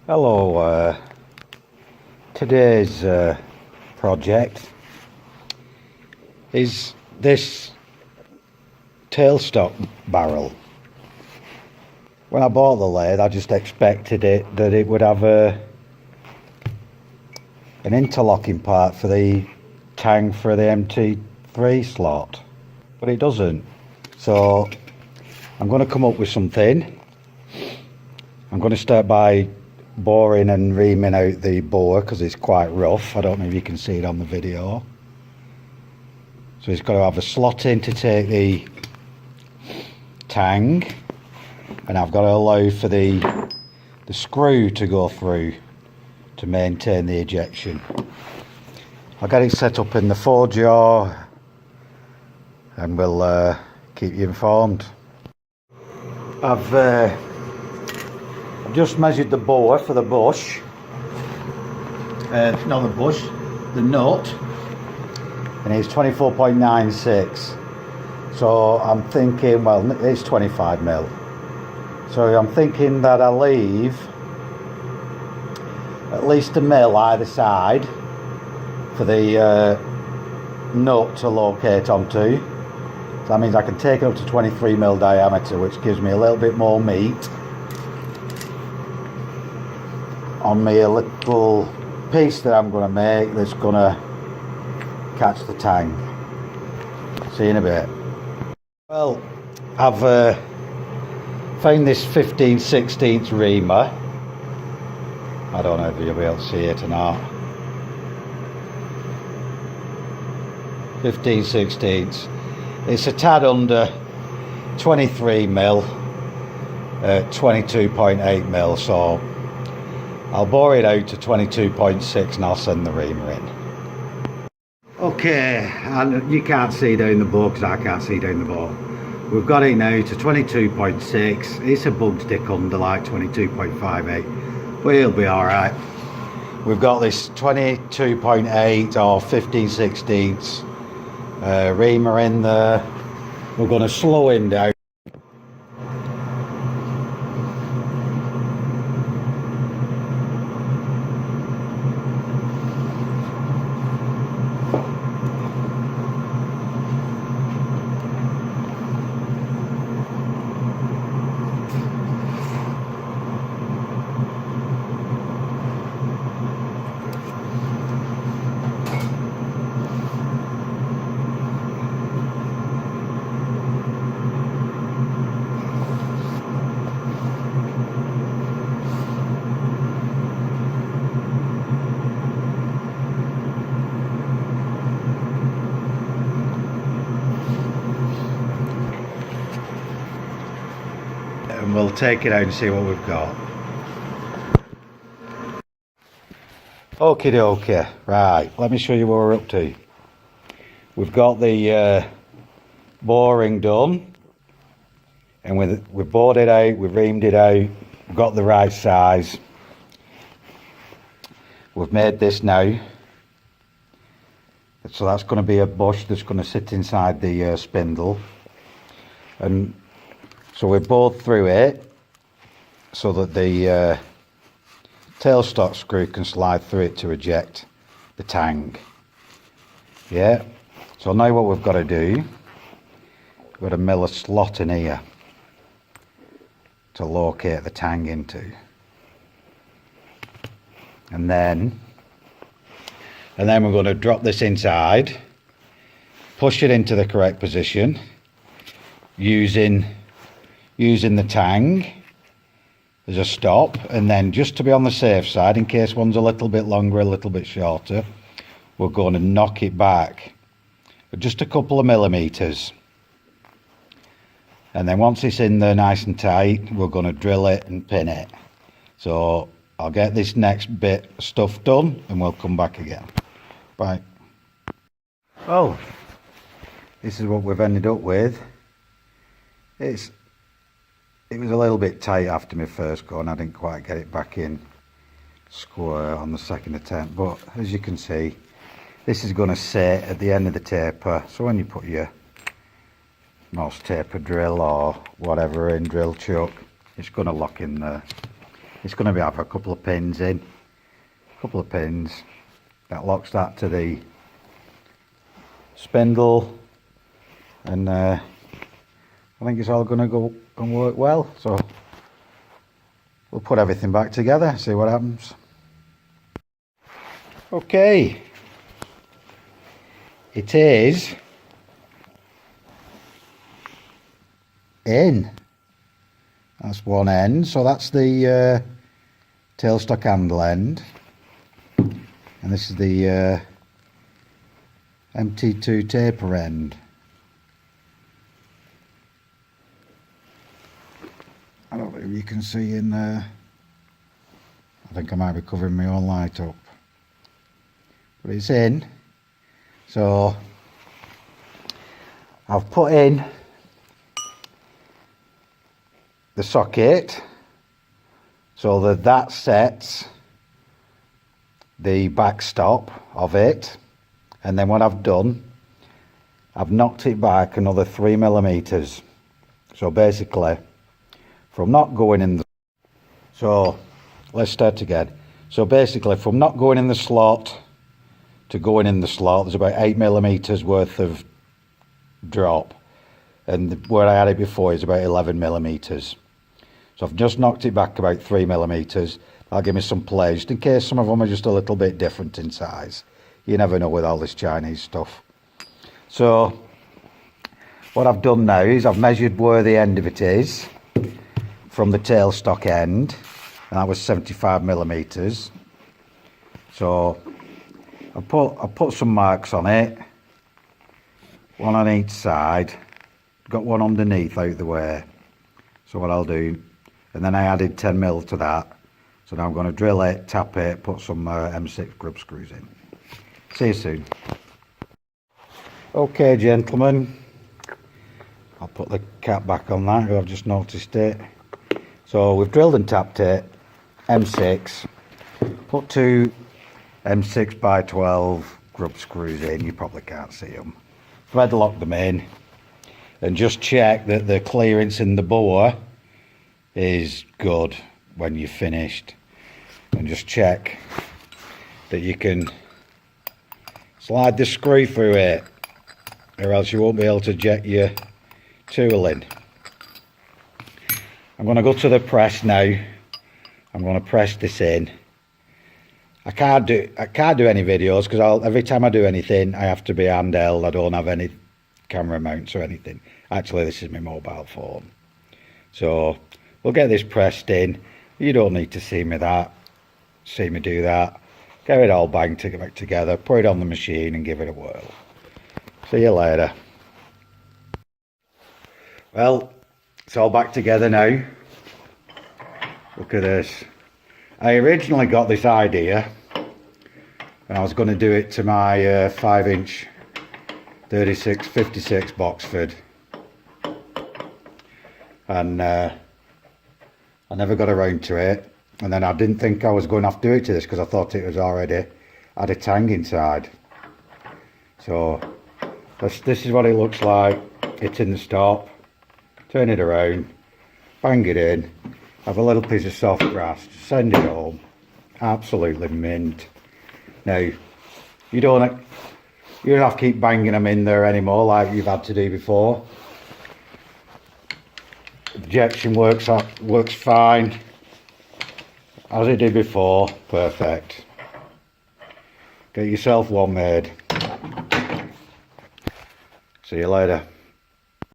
Hello, today's project is this tailstock barrel. When I bought the lathe, I just expected that it would have an interlocking part for the tang for the MT3 slot, but it doesn't. So I'm going to come up with something. I'm going to start by boring and reaming out the bore because it's quite rough. I don't know if you can see it on the video. So it's got to have a slot in to take the tang, and I've got to allow for the screw to go through to maintain the ejection. I'll get it set up in the forge jaw and we'll keep you informed. I've just measured the bore for the bush, not the bush, the nut, and it's 24.96. So I'm thinking, well, it's 25 mil. So I'm thinking that I'll leave at least a mil either side for the nut to locate onto. So that means I can take it up to 23 mil diameter, which gives me a little bit more meat on me, a little piece that I'm going to make that's going to catch the tang. See you in a bit. Well, I've found this 15/16 reamer. I don't know if you'll be able to see it or not. 15/16. It's a tad under 23 mil, 22.8 mil. So I'll bore it out to 22.6 and I'll send the reamer in. Okay, and you can't see down the bore because I can't see down the bore. We've got it now to 22.6. It's a bug stick under like 22.58, but it'll be alright. We've got this 22.8 or 15/16 reamer in there. We're going to slow him down. And we'll take it out and see what we've got. Okie dokie, right, let me show you what we're up to. We've got the boring done, and we've bored it out, we've reamed it out, we've got the right size. We've made this now, so that's going to be a bush that's going to sit inside the spindle, and so we've bored through it so that the tailstock screw can slide through it to eject the tang. Yeah, so now what we've got to do, we've got to mill a slot in here to locate the tang into. And then we're going to drop this inside, push it into the correct position using the tang as a stop, and then just to be on the safe side, in case one's a little bit longer, a little bit shorter, we're going to knock it back just a couple of millimeters. And then once it's in there nice and tight, we're going to drill it and pin it. So I'll get this next bit of stuff done and we'll come back again. Bye. Well, this is what we've ended up with. It was a little bit tight after my first go and I didn't quite get it back in square on the second attempt, but as you can see, this is going to sit at the end of the taper, so when you put your mouse taper drill or whatever in drill chuck, it's going to lock in there. It's going to have a couple of pins in, a couple of pins that locks that to the spindle, and I think it's all going to go and work well. So we'll put everything back together, see what happens. Okay, it is in. That's one end, so that's the tailstock handle end, and this is the MT2 taper end. I don't know if you can see in there. I think I might be covering my own light up, but it's in. So I've put in the socket so that sets the backstop of it, and then what I've done, I've knocked it back another 3mm. So basically, from not going in the, so let's start again. So basically, from not going in the slot to going in the slot, there's about 8mm worth of drop, and where I had it before is about 11mm. So I've just knocked it back about 3mm. That'll give me some play, just in case some of them are just a little bit different in size. You never know with all this Chinese stuff. So what I've done now is I've measured where the end of it is from the tailstock end, and that was 75mm. So I put some marks on it, one on each side, got one underneath out the way. So what I'll do, and then I added 10mm to that. So now I'm going to drill it, tap it, put some M6 grub screws in. See you soon. Okay, gentlemen, I'll put the cap back on that, I've just noticed it. So we've drilled and tapped it, M6, put two M6 by 12 grub screws in, you probably can't see them. Thread lock them in, and just check that the clearance in the bore is good when you're finished, and just check that you can slide the screw through it, or else you won't be able to jet your tool in. I'm going to go to the press now. I'm going to press this in. I can't do any videos because every time I do anything I have to be handheld. I don't have any camera mounts or anything. Actually, this is my mobile phone. So we'll get this pressed in. You don't need to see me do that. Get it all banged together, put it on the machine and give it a whirl. See you later. Well, it's all back together now. Look at this. I originally got this idea and I was going to do it to my 5-inch 3656 Boxford, and I never got around to it, and then I didn't think I was going to have to do it to this because I thought it was already had a tang inside. So this is what it looks like. It's in the stop, turn it around, bang it in, have a little piece of soft brass, send it home, absolutely mint. Now you don't have to keep banging them in there anymore like you've had to do before. Ejection works fine as it did before. Perfect. Get yourself one made. See you later.